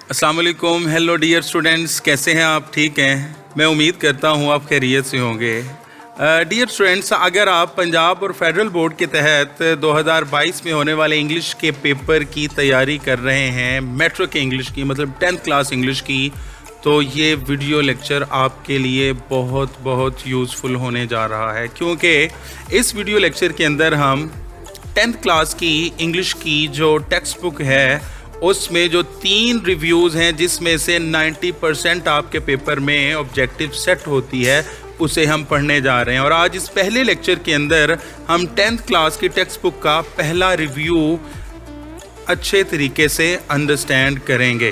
अस्सलाम वालेकुम। Hello dear students, कैसे हैं आप? ठीक हैं, मैं उम्मीद करता हूँ आप खैरियत से होंगे। डियर स्टूडेंट्स, अगर आप पंजाब और फेडरल बोर्ड के तहत 2022 में होने वाले इंग्लिश के पेपर की तैयारी कर रहे हैं, मेट्रिक इंग्लिश की, मतलब 10th क्लास इंग्लिश की, तो ये वीडियो लेक्चर आपके लिए बहुत बहुत यूज़फुल होने जा रहा है, क्योंकि इस वीडियो लेक्चर के अंदर हम 10th क्लास की इंग्लिश की जो टेक्स्ट बुक है उसमें जो 3 रिव्यूज़ हैं जिसमें से 90% आपके पेपर में ऑब्जेक्टिव सेट होती है, उसे हम पढ़ने जा रहे हैं। और आज इस पहले लेक्चर के अंदर हम 10th क्लास की टेक्स्ट बुक का पहला रिव्यू अच्छे तरीके से अंडरस्टैंड करेंगे।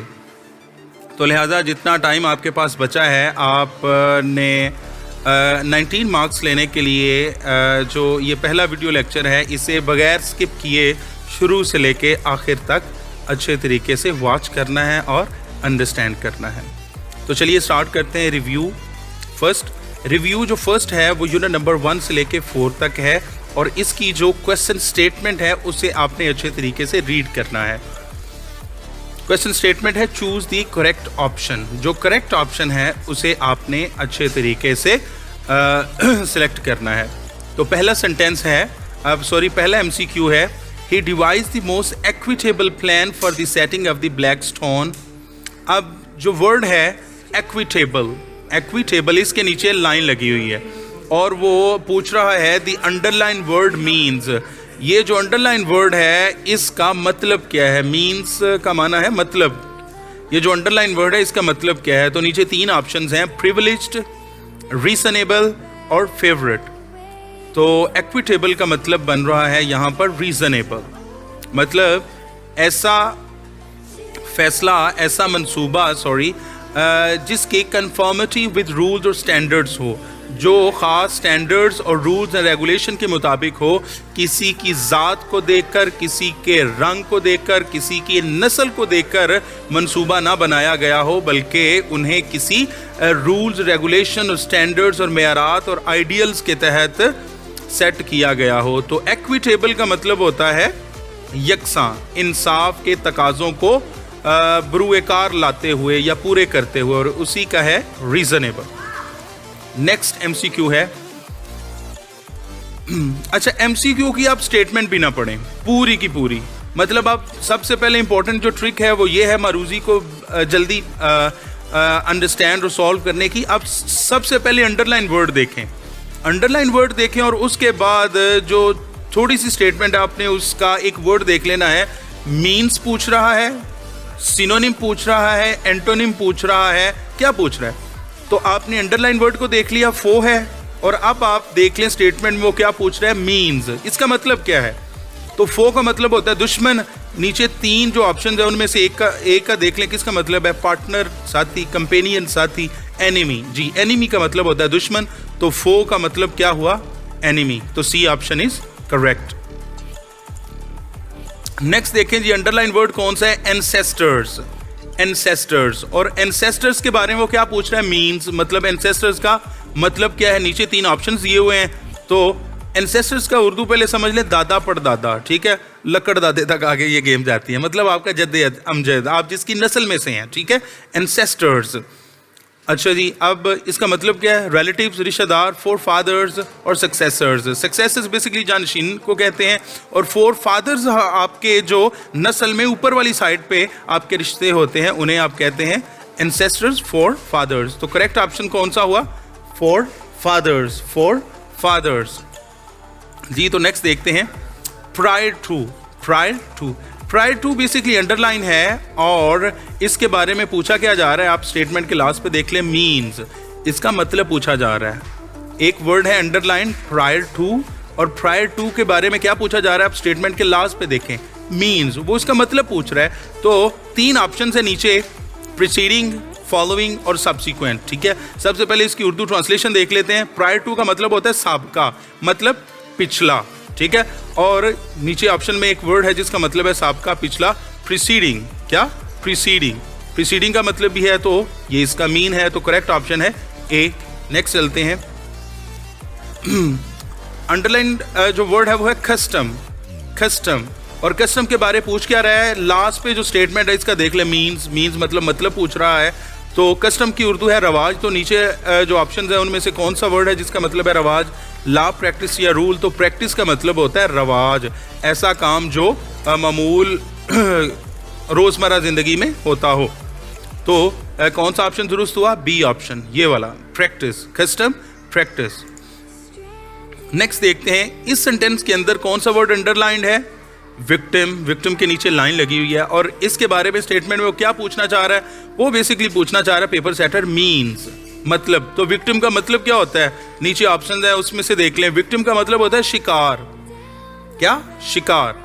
तो लिहाजा जितना टाइम आपके पास बचा है, आपने 19 मार्क्स लेने के लिए जो ये पहला वीडियो लेक्चर है इसे बगैर स्किप किए शुरू से लेके आखिर तक अच्छे तरीके से वॉच करना है और अंडरस्टैंड करना है। तो चलिए स्टार्ट करते हैं रिव्यू। रिव्यू जो फर्स्ट है वो यूनिट नंबर 1 से लेके 4 तक है, और इसकी जो क्वेश्चन स्टेटमेंट है उसे आपने अच्छे तरीके से रीड करना है। क्वेश्चन स्टेटमेंट है चूज द करेक्ट ऑप्शन। जो करेक्ट ऑप्शन है उसे आपने अच्छे तरीके से सिलेक्ट करना है। तो पहला सेंटेंस है, पहला एमसीक्यू है, He devised the most equitable plan for the setting of the black stone। अब जो वर्ड है equitable, इसके नीचे लाइन लगी हुई है और वो पूछ रहा है the underline word means। ये जो अंडरलाइन वर्ड है इसका मतलब क्या है? मीन्स का माना है मतलब। ये जो अंडरलाइन वर्ड है इसका मतलब क्या है? तो नीचे 3 ऑप्शंस हैं, प्रिविलेज्ड, रीजनेबल और फेवरेट। तो एक्विटेबल का मतलब बन रहा है यहाँ पर रीजनेबल, मतलब ऐसा फैसला, ऐसा मंसूबा जिसकी कंफर्मिटी विद रूल्स और स्टैंडर्ड्स हो, जो ख़ास स्टैंडर्ड्स और रूल्स एंड रेगुलेशन के मुताबिक हो, किसी की ज़ात को देखकर, किसी के रंग को देखकर, किसी की नस्ल को देखकर मंसूबा ना बनाया गया हो, बल्कि उन्हें किसी रूल्स, रेगुलेशन और स्टैंडर्ड्स और मेयारात और आइडियल्स के तहत सेट किया गया हो। तो एक्विटेबल का मतलब होता है यकसां, इंसाफ के तकाज़ों को बरूएकार लाते हुए या पूरे करते हुए, और उसी का है रीजनेबल। नेक्स्ट एमसीक्यू है, अच्छा एमसीक्यू की आप स्टेटमेंट भी ना पढ़ें पूरी की पूरी, मतलब आप सबसे पहले इंपॉर्टेंट जो ट्रिक है वो ये है मारूजी को जल्दी अंडरस्टैंड और सॉल्व करने की। आप सबसे पहले अंडरलाइन वर्ड देखें और उसके बाद जो थोड़ी सी स्टेटमेंट है आपने उसका एक वर्ड देख लेना है। मीन्स पूछ रहा है, सिनोनिम पूछ रहा है, एंटोनिम पूछ रहा है, क्या पूछ रहा है? तो आपने अंडरलाइन वर्ड को देख लिया, फो है, और अब आप देख लें स्टेटमेंट में वो क्या पूछ रहा है, मीन्स। इसका मतलब क्या है? तो फो का मतलब होता है दुश्मन। नीचे 3 जो ऑप्शन है उनमें से एक का देख लें, किसका मतलब है? पार्टनर, साथी, कंपेनियन, साथी, एनिमी। जी, एनिमी का मतलब होता है दुश्मन, तो फो का मतलब क्या हुआ? एनिमी। तो C option is correct. Next देखें जी, अंडरलाइन वर्ड कौन सा है? एंसेस्टर्स। और एंसेस्टर्स के बारे में वो क्या पूछ रहा है? मीन्स, मतलब एंसेस्टर्स का मतलब क्या है? नीचे 3 ऑप्शन दिए हुए हैं। तो एंसेस्टर्स का उर्दू पहले समझ ले, दादा परदादा, ठीक है, लकड़ दादे तक आगे ये गेम जाती है, मतलब आपका जद्दे अमजद, आप जिसकी नस्ल में से हैं, ठीक है, एंसेस्टर्स। अच्छा जी, अब इसका मतलब क्या है? रिलेटिव्स, रिश्तेदार, फोर फादर्स और सक्सेसर्स। सक्सेसर्स बेसिकली जानशीन को कहते हैं, और फोर फादर्स आपके जो नस्ल में ऊपर वाली साइड पे आपके रिश्ते होते हैं उन्हें आप कहते हैं एंसेस्टर्स, फोर फादर्स। तो करेक्ट ऑप्शन कौन सा हुआ? Four fathers. जी, तो नेक्स्ट देखते हैं, प्रायर टू बेसिकली अंडरलाइन है, और इसके बारे में पूछा क्या जा रहा है? आप स्टेटमेंट के लास्ट पे देख लें, मीन्स। इसका मतलब पूछा जा रहा है, एक वर्ड है अंडरलाइन, प्रायर टू, और प्रायर टू के बारे में क्या पूछा जा रहा है? आप स्टेटमेंट के लास्ट पे देखें, मीन्स, वो इसका मतलब पूछ रहा है। तो 3 ऑप्शन है नीचे, प्रीसीडिंग, फॉलोइंग और सब्सिक्वेंट, ठीक है। सबसे पहले इसकी उर्दू ट्रांसलेशन देख लेते हैं। प्रायर टू का मतलब होता है साबका, मतलब पिछला, ठीक है। और नीचे ऑप्शन में एक वर्ड है जिसका मतलब है साबका, पिछला, प्रीसीडिंग। क्या? प्रीसीडिंग का मतलब भी है, तो ये इसका मीन है, तो करेक्ट ऑप्शन है ए। नेक्स्ट चलते हैं, अंडरलाइन जो वर्ड है वो है कस्टम। और कस्टम के बारे पूछ क्या रहा है, लास्ट पे जो स्टेटमेंट है इसका देख ले, मीन्स मतलब पूछ रहा है। तो कस्टम की उर्दू है रवाज। तो नीचे जो ऑप्शन है उनमें से कौन सा वर्ड है जिसका मतलब है रवाज? ला, प्रैक्टिस या रूल। तो प्रैक्टिस का मतलब होता है रवाज, ऐसा काम जो मामूल रोजमर्रा जिंदगी में होता हो। तो कौन सा ऑप्शन दुरुस्त हुआ? बी ऑप्शन, ये वाला, प्रैक्टिस, कस्टम, प्रैक्टिस। नेक्स्ट देखते हैं, इस सेंटेंस के अंदर कौन सा वर्ड अंडरलाइंड है? विक्टिम। विक्टिम के नीचे लाइन लगी हुई है और इसके बारे में स्टेटमेंट में वो क्या पूछना चाह रहा है? वो बेसिकली पूछना चाह रहा है पेपर सेटर मीन्स, मतलब। तो विक्टिम का मतलब क्या होता है? नीचे ऑप्शन है उसमें से देख लें। विक्टिम का मतलब होता है शिकार। क्या? शिकार।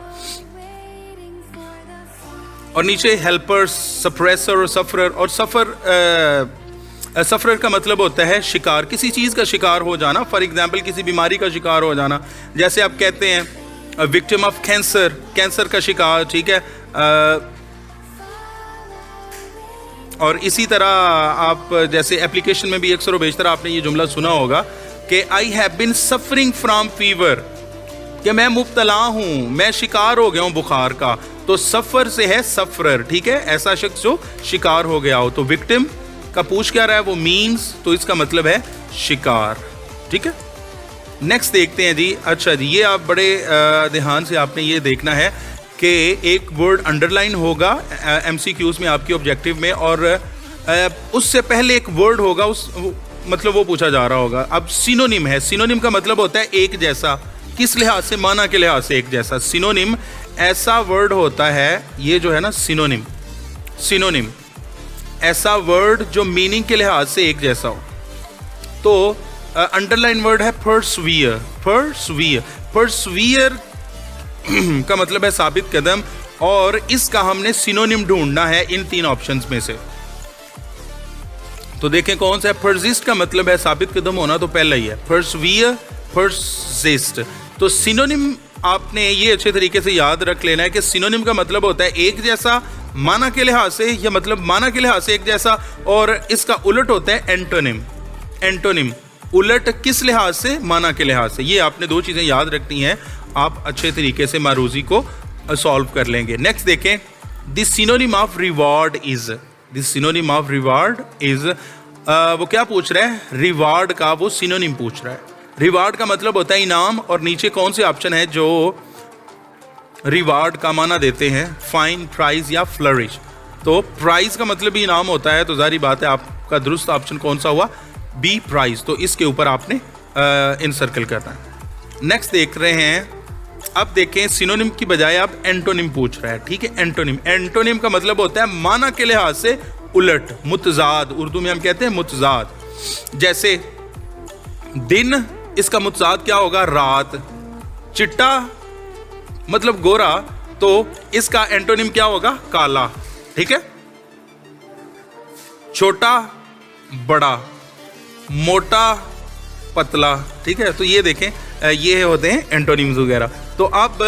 और नीचे हेल्पर, सप्रेसर और सफरर। और सफरर का मतलब होता है शिकार, किसी चीज़ का शिकार हो जाना। फॉर एग्जाम्पल किसी बीमारी का शिकार हो जाना, जैसे आप कहते हैं विक्टिम ऑफ कैंसर, कैंसर का शिकार, ठीक है। और इसी तरह आप जैसे एप्लीकेशन में भी अक्सर व बेशतर आपने ये जुमला सुना होगा कि I have been suffering from fever, कि मैं मुब्तला हूँ, मैं शिकार हो गया हूँ बुखार का। तो सफर से है सफरर, ठीक है, ऐसा शख्स जो शिकार हो गया हो। तो विक्टिम का पूछ क्या रहा है? वो मीन्स, तो इसका मतलब है शिकार, ठीक है। नेक्स्ट देखते हैं जी। अच्छा जी, ये आप बड़े ध्यान से आपने ये देखना है कि एक वर्ड अंडरलाइन होगा एमसीक्यूज में आपके ऑब्जेक्टिव में, और उससे पहले एक वर्ड होगा, मतलब वो पूछा जा रहा होगा। अब सिनोनिम है। सिनोनिम का मतलब होता है एक जैसा, किस लिहाज से? माना के लिहाज से एक जैसा। सिनोनिम ऐसा वर्ड होता है, ये जो है ना सिनोनिम, सिनोनिम ऐसा वर्ड जो मीनिंग के लिहाज से एक जैसा हो। तो अंडरलाइन वर्ड है परसुवियर। परसुवियर, परसुवियर का मतलब है साबित कदम, और इसका हमने सिनोनिम ढूंढना है इन तीन ऑप्शंस में से। तो देखें कौन सा है। परसिस्ट का मतलब है साबित कदम होना, तो पहला ही है परसुवियर, परसिस्ट। तो सिनोनिम आपने ये अच्छे तरीके से याद रख लेना है कि सिनोनिम का मतलब होता है एक जैसा माना के लिहाज से, या मतलब माना के लिहाज से एक जैसा, और इसका उलट होता है एंटोनिम। एंटोनिम उलट किस लिहाज से? माना के लिहाज से। ये आपने दो चीज़ें याद रखनी है, आप अच्छे तरीके से मारूजी को सॉल्व कर लेंगे। नेक्स्ट देखें, the synonym of reward is, the synonym of reward is, वो क्या पूछ रहा है? रिवार्ड का वो सिनोनिम पूछ रहा है। रिवार्ड का मतलब होता है इनाम, और नीचे कौन से ऑप्शन है जो रिवार्ड का माना देते हैं? फाइन, प्राइज या फ्लरिश। तो प्राइज का मतलब भी इनाम होता है, तो जारी बात है आपका दुरुस्त ऑप्शन कौन सा हुआ? B, prize. तो इसके ऊपर आपने इनसर्कल करना है। नेक्स्ट देख रहे हैं, अब देखें सिनोनिम की बजाय आप एंटोनिम पूछ रहा है, ठीक है। एंटोनिम, एंटोनिम का मतलब होता है माना के लिहाज से उलट, मुतजाद। उर्दू में हम कहते हैं मुतजाद। जैसे दिन, इसका मुतजाद क्या होगा? रात। चिट्टा मतलब गोरा, तो इसका एंटोनिम क्या होगा? काला, ठीक है। छोटा, बड़ा, मोटा, पतला, ठीक है। तो ये देखें, ये होते हैं एंटोनिम्स वगैरह। तो अब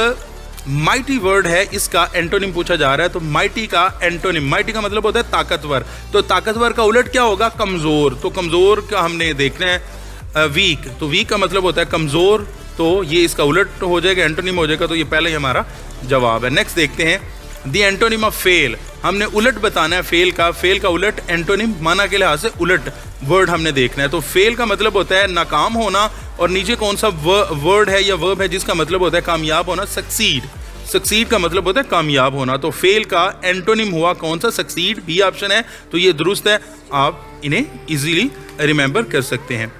माइटी वर्ड है, इसका एंटोनिम पूछा जा रहा है। तो माइटी का एंटोनिम, माइटी का मतलब होता है ताकतवर। तो ताकतवर का उलट क्या होगा? कमजोर। तो कमजोर का हमने देखना है वीक। तो वीक का मतलब होता है कमजोर, तो ये इसका उलट हो जाएगा, एंटोनिम हो जाएगा। तो ये पहले ही हमारा जवाब है। नेक्स्ट देखते हैं, द एंटोनिम ऑफ फेल, हमने उलट बताना है फेल का। फेल का उलट एंटोनिम, माना के लिहाज से उलट वर्ड हमने देखना है। तो फेल का मतलब होता है नाकाम होना, और नीचे कौन सा वर्ड है या वर्ब है जिसका मतलब होता है कामयाब होना? सक्सीड। सक्सीड का मतलब होता है कामयाब होना। तो फेल का एंटोनिम हुआ कौन सा? सक्सीड। बी ऑप्शन है, तो ये दुरुस्त है, आप इन्हें इजीली रिमेंबर कर सकते हैं।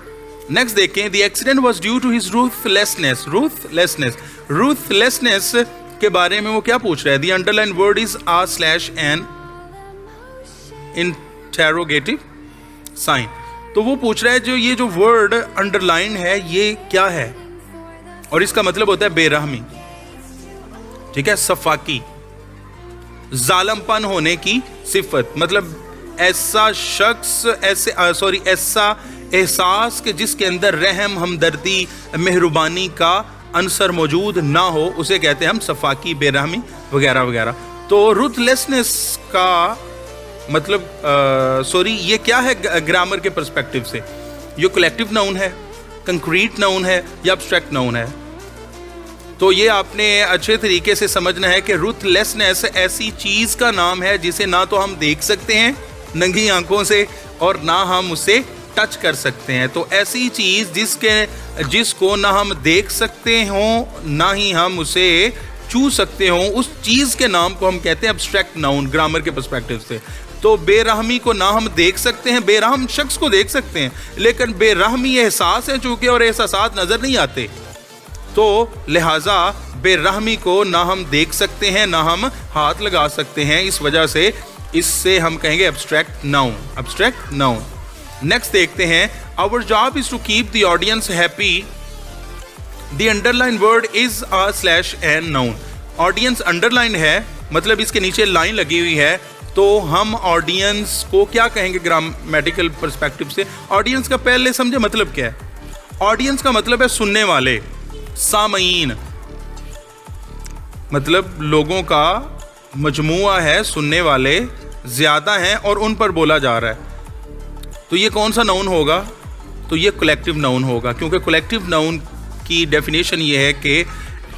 नेक्स्ट देखें, the accident was due to his ruthlessness. Ruthlessness, ruthlessness के बारे में वो क्या पूछ रहा है? The underline word is a slash an interrogative sign. तो वो पूछ रहा है जो ये जो वर्ड अंडरलाइन है ये क्या है, और इसका मतलब होता है बेरहमी, ठीक है। सफाकी, जालमपन होने की सिफत, मतलब ऐसा शख्स, ऐसा एहसास के जिसके अंदर रहम, हमदर्दी, मेहरबानी का अंसर मौजूद ना हो, उसे कहते हैं हम सफाकी, बेरहमी वगैरह वगैरह। तो रूथलेसनेस का मतलब ये क्या है ग्रामर के पर्सपेक्टिव से? ये कलेक्टिव नाउन है, कंक्रीट नाउन है, या एब्स्ट्रैक्ट नाउन है? तो ये आपने अच्छे तरीके से समझना है कि रुथलेसनेस ऐसी चीज़ का नाम है जिसे ना तो हम देख सकते हैं नंगी आंखों से और ना हम उसे टच कर सकते हैं। तो ऐसी चीज़ जिसको ना हम देख सकते हों ना ही हम उसे छू सकते हों, उस चीज़ के नाम को हम कहते हैं एब्स्ट्रैक्ट नाउन ग्रामर के पर्सपेक्टिव से। तो बेरहमी को ना हम देख सकते हैं, बेरहम शख्स को देख सकते हैं, लेकिन बेरहमी एहसास है चूँकि और एहसास नज़र नहीं आते, तो लिहाजा बेरहमी को ना हम देख सकते हैं ना हम हाथ लगा सकते हैं। इस वजह से इससे हम कहेंगे abstract noun, abstract noun. Next देखते हैं, our job is to keep the audience happy. The underline word is a slash an noun. Audience underline है, मतलब इसके नीचे लाइन लगी हुई है, तो हम ऑडियंस को क्या कहेंगे ग्रामेटिकल पर्सपेक्टिव से? ऑडियंस का पहले समझे मतलब क्या है? ऑडियंस का मतलब है सुनने वाले, सामईन, मतलब लोगों का मजमुआ है, सुनने वाले ज़्यादा हैं और उन पर बोला जा रहा है। तो ये कौन सा नाउन होगा? तो ये कलेक्टिव नाउन होगा, क्योंकि कलेक्टिव नाउन की डेफिनेशन ये है कि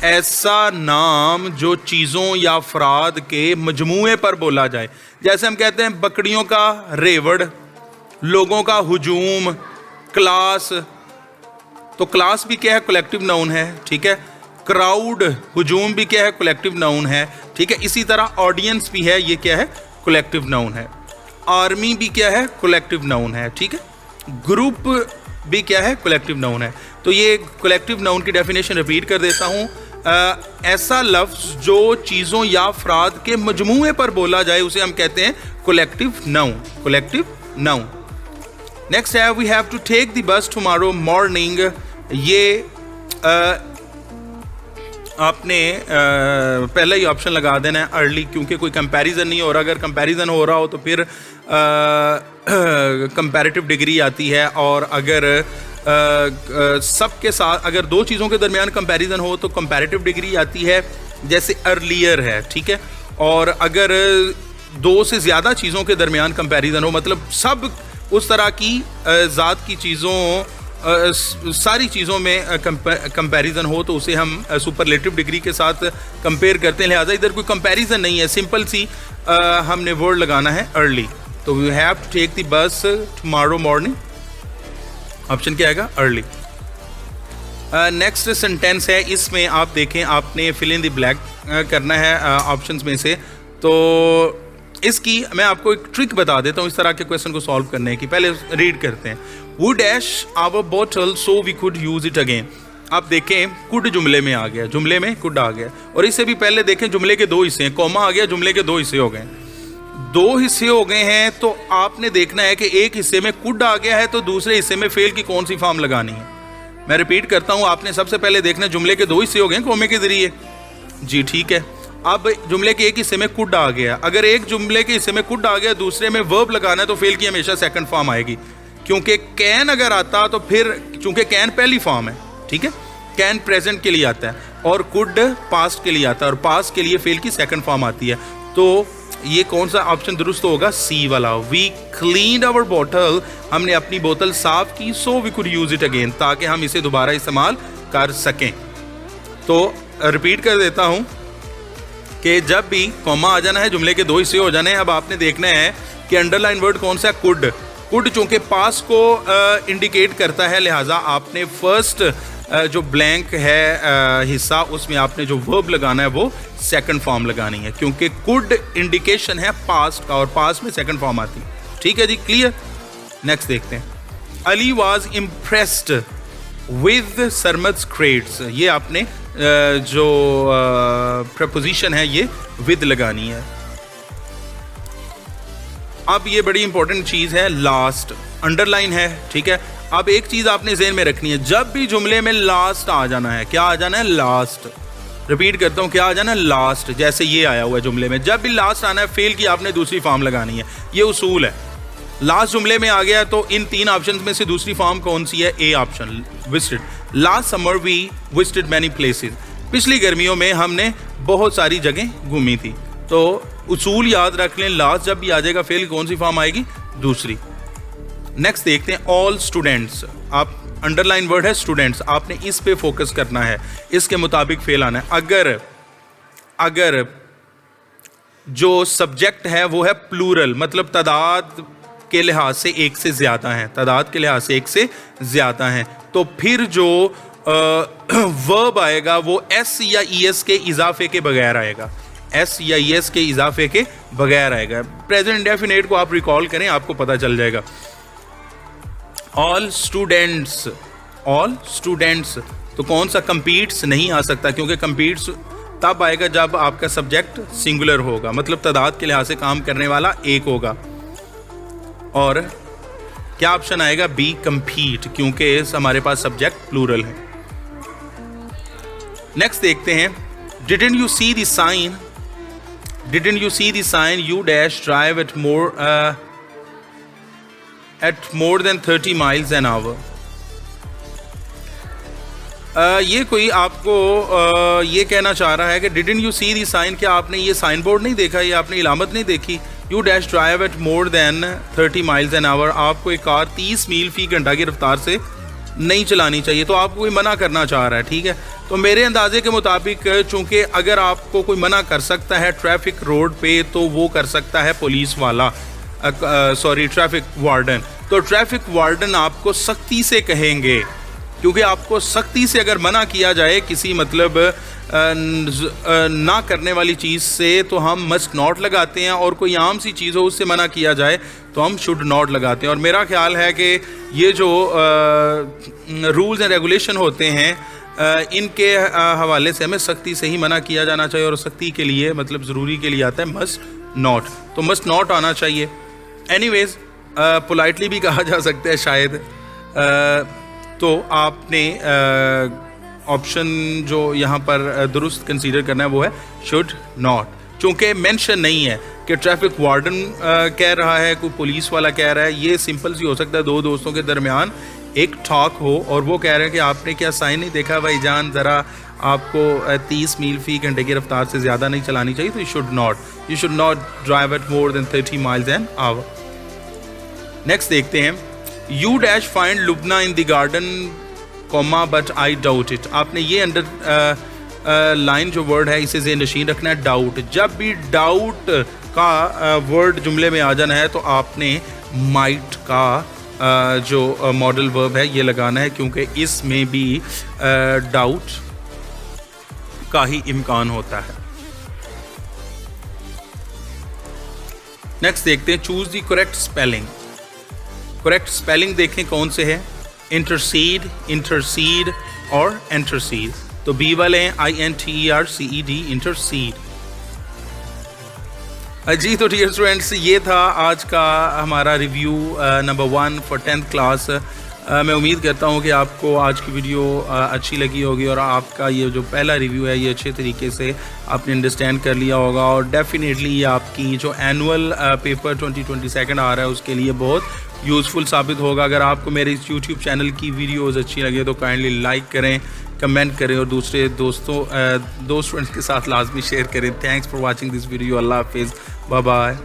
ऐसा नाम जो चीज़ों या अफराद के मजमुए पर बोला जाए। जैसे हम कहते हैं बकरियों का रेवड़, लोगों का हुजूम, क्लास, तो क्लास भी क्या है? कलेक्टिव नाउन है, ठीक है। क्राउड, हुजूम भी क्या है? कलेक्टिव नाउन है, ठीक है। इसी तरह ऑडियंस भी है, ये क्या है? कलेक्टिव नाउन है। आर्मी भी क्या है? कलेक्टिव नाउन है, ठीक है। ग्रुप भी क्या है? कलेक्टिव नाउन है। तो ये कलेक्टिव नाउन की डेफिनेशन रिपीट कर देता हूँ। ऐसा लफ्ज़ जो चीज़ों या अफराद के मजमूए पर बोला जाए उसे हम कहते हैं collective noun, collective noun. Next है, we have to take the bus tomorrow morning. ये आपने पहले ही ऑप्शन लगा देना है अर्ली, क्योंकि कोई कंपैरिजन नहीं हो रहा। अगर कंपैरिजन हो रहा हो तो फिर कंपैरेटिव डिग्री आती है, और अगर सबके साथ अगर दो चीज़ों के दरमियान कंपैरिजन हो तो कंपैरेटिव डिग्री आती है, जैसे अर्लियर है, ठीक है। और अगर दो से ज़्यादा चीज़ों के दरमियान कंपैरिजन हो, मतलब सब उस तरह की ज़ात की चीज़ों सारी चीज़ों में कंपैरिजन हो तो उसे हम सुपरलेटिव डिग्री के साथ कंपेयर करते हैं। लिहाजा इधर कोई कंपैरिजन नहीं है, सिंपल सी हमने वर्ड लगाना है अर्ली। तो we have to take the bus tomorrow morning, option क्या आएगा? अर्ली। नेक्स्ट सेंटेंस है, इसमें आप देखें आपने फिल इन द ब्लैंक करना है ऑप्शंस में से। तो इसकी मैं आपको एक ट्रिक बता देता हूँ इस तरह के क्वेश्चन को सॉल्व करने की। पहले रीड करते हैं। Would dash our bottle so we could use it again. आप देखें कुड जुमले में आ गया, जुमले में कुड आ गया, और इससे भी पहले देखें जुमले के दो हिस्से हैं, कॉमा आ गया, जुमले के दो हिस्से हो गए। दो हिस्से हो गए हैं तो आपने देखना है कि एक हिस्से में कुड आ गया है तो दूसरे हिस्से में फेल की कौन सी फॉर्म लगानी है। मैं रिपीट करता हूँ, आपने सबसे पहले देखना है जुमले के दो हिस्से हो गए कॉमे के जरिए, जी ठीक है। अब जुमले के एक हिस्से में कुड आ गया, अगर एक जुमले के हिस्से में कुड आ गया दूसरे में वर्ब लगाना है तो फेल की हमेशा सेकंड फॉर्म आएगी, क्योंकि कैन अगर आता तो फिर, चूंकि कैन पहली फॉर्म है, ठीक है, कैन प्रेजेंट के लिए आता है और कुड पास्ट के लिए आता है, और पास्ट के लिए फेल की सेकंड फॉर्म आती है। तो ये कौन सा ऑप्शन दुरुस्त होगा? सी वाला। वी क्लीन्ड आवर बॉटल, हमने अपनी बोतल साफ की, so we could use it again, ताकि हम इसे दोबारा इस्तेमाल कर सकें। तो रिपीट कर देता हूं कि जब भी कॉमा आ जाना है जुमले के दो हिस्से हो जाने हैं। अब आपने देखना है कि अंडरलाइन वर्ड कौन सा है? कुड। कुड चूंकि पास को इंडिकेट करता है, लिहाजा आपने फर्स्ट जो ब्लैंक है हिस्सा, उसमें आपने जो वर्ब लगाना है वो सेकंड फॉर्म लगानी है, क्योंकि कुड इंडिकेशन है पास्ट का और पास्ट में सेकंड फॉर्म आती है, ठीक है जी, क्लियर। नेक्स्ट देखते हैं। Ali was impressed with Sarmad's creds. ये आपने जो प्रपोजिशन है ये विद लगानी है। अब ये बड़ी इंपॉर्टेंट चीज़ है, लास्ट अंडरलाइन है, ठीक है। अब एक चीज़ आपने ज़हन में रखनी है, जब भी जुमले में लास्ट आ जाना है, क्या आ जाना है? लास्ट। रिपीट करता हूँ, क्या आ जाना है? लास्ट। जैसे ये आया हुआ है जुमले में, जब भी लास्ट आना है फेल की आपने दूसरी फॉर्म लगानी है, ये उसूल है। लास्ट जुमले में आ गया तो इन तीन ऑप्शन में से दूसरी फॉर्म कौन सी है? A option, visited. Last summer we visited many places. पिछली गर्मियों में हमने बहुत सारी जगह घूमी थी। तो उसूल याद रख लें, लास्ट जब भी आ जाएगा फेल कौन सी फॉर्म आएगी? दूसरी। नेक्स्ट देखते हैं, ऑल स्टूडेंट्स। आप अंडरलाइन वर्ड है स्टूडेंट्स, आपने इस पे फोकस करना है, इसके मुताबिक फेल आना है। अगर जो सब्जेक्ट है वो है प्लूरल, मतलब तादाद के लिहाज से एक से ज़्यादा हैं, तादाद के लिहाज से एक से ज़्यादा हैं, तो फिर जो वर्ब आएगा वो एस या ई एस के इजाफे के बगैर आएगा, एस या ई एस के इजाफे के बगैर आएगा। प्रेजेंट इंडेफिनिट को आप रिकॉल करें, आपको पता चल जाएगा। ऑल स्टूडेंट्स, तो कौन सा कम्पीट्स नहीं आ सकता, क्योंकि कम्पीट्स तब आएगा जब आपका सब्जेक्ट सिंगुलर होगा, मतलब तादाद के लिहाज से काम करने वाला एक होगा। और क्या ऑप्शन आएगा? बी, कम्पीट, क्योंकि हमारे पास सब्जेक्ट प्लूरल है। नेक्स्ट देखते हैं, didn't you see the sign you dash drive at more than 30 miles an hour। ये कोई आपको ये कहना चाह रहा है कि didn't you see the sign, क्या आपने ये साइन बोर्ड नहीं देखा, ये आपने इलामत नहीं देखी? You dash drive at more than 30 miles an hour, आपको एक कार 30 मील फी घंटा की रफ्तार से नहीं चलानी चाहिए, तो आपको कोई मना करना चाह रहा है, ठीक है। तो मेरे अंदाजे के मुताबिक चूंकि अगर आपको कोई मना कर सकता है ट्रैफिक रोड पे, तो वो कर सकता है पुलिस वाला, ट्रैफिक वार्डन। तो ट्रैफिक वार्डन आपको सख्ती से कहेंगे, क्योंकि आपको सख्ती से अगर मना किया जाए किसी मतलब ना करने वाली चीज़ से, तो हम मस्ट नॉट लगाते हैं, और कोई आम सी चीज़ हो उससे मना किया जाए तो हम शुड नॉट लगाते हैं। और मेरा ख्याल है कि ये जो रूल्स एंड रेगुलेशन होते हैं इनके हवाले से हमें सख्ती से ही मना किया जाना चाहिए, और सख्ती के लिए मतलब ज़रूरी के लिए आता है मस्ट नॉट, तो मस्ट नॉट आना चाहिए। एनीवेज पोलाइटली भी कहा जा सकता है शायद। तो आपने ऑप्शन जो यहाँ पर दुरुस्त कंसीडर करना है वो है शुड नॉट, चूँकि मेंशन नहीं है कि ट्रैफिक वार्डन कह रहा है, कोई पुलिस वाला कह रहा है। ये सिंपल सी हो सकता है, दो दोस्तों के दरमियान एक टॉक हो और वो कह रहे हैं कि आपने क्या साइन नहीं देखा भाईजान, ज़रा आपको 30 मील फी घंटे की रफ्तार से ज़्यादा नहीं चलानी चाहिए, तो you should not drive at more than 30 miles an hour। Next देखते हैं, you dash find Lubna in the garden comma but I doubt it. आपने ये अंडर लाइन जो वर्ड है इसे ज़हन-नशीन रखना है, डाउट। जब भी डाउट का वर्ड जुमले में आ जाना है तो आपने माइट का जो मॉडल वर्ब है ये लगाना है, क्योंकि इसमें भी डाउट का ही इम्कान होता है। नेक्स्ट देखते हैं, choose the correct spelling. Correct spelling देखें कौन से है, इंटरसीड और एंटरसीड। तो बी वाले हैं INTERCED, इंटरसीड। जी तो डियर स्टूडेंट्स, ये था आज का हमारा review number 1 for 10th class. मैं उम्मीद करता हूँ कि आपको आज की वीडियो अच्छी लगी होगी और आपका ये जो पहला रिव्यू है ये अच्छे तरीके से आपने अंडरस्टैंड कर लिया होगा, और डेफिनेटली ये आपकी जो एनुअल पेपर 2022 आ रहा है उसके लिए बहुत यूज़फुल साबित होगा। अगर आपको मेरे इस यूट्यूब चैनल की वीडियोज़ अच्छी लगे तो काइंडली लाइक करें, कमेंट करें और दूसरे दो स्टूडेंट्स के साथ लाजमी शेयर करें। Thanks for watching this video. अल्लाह हाफिज़, बाय बाय।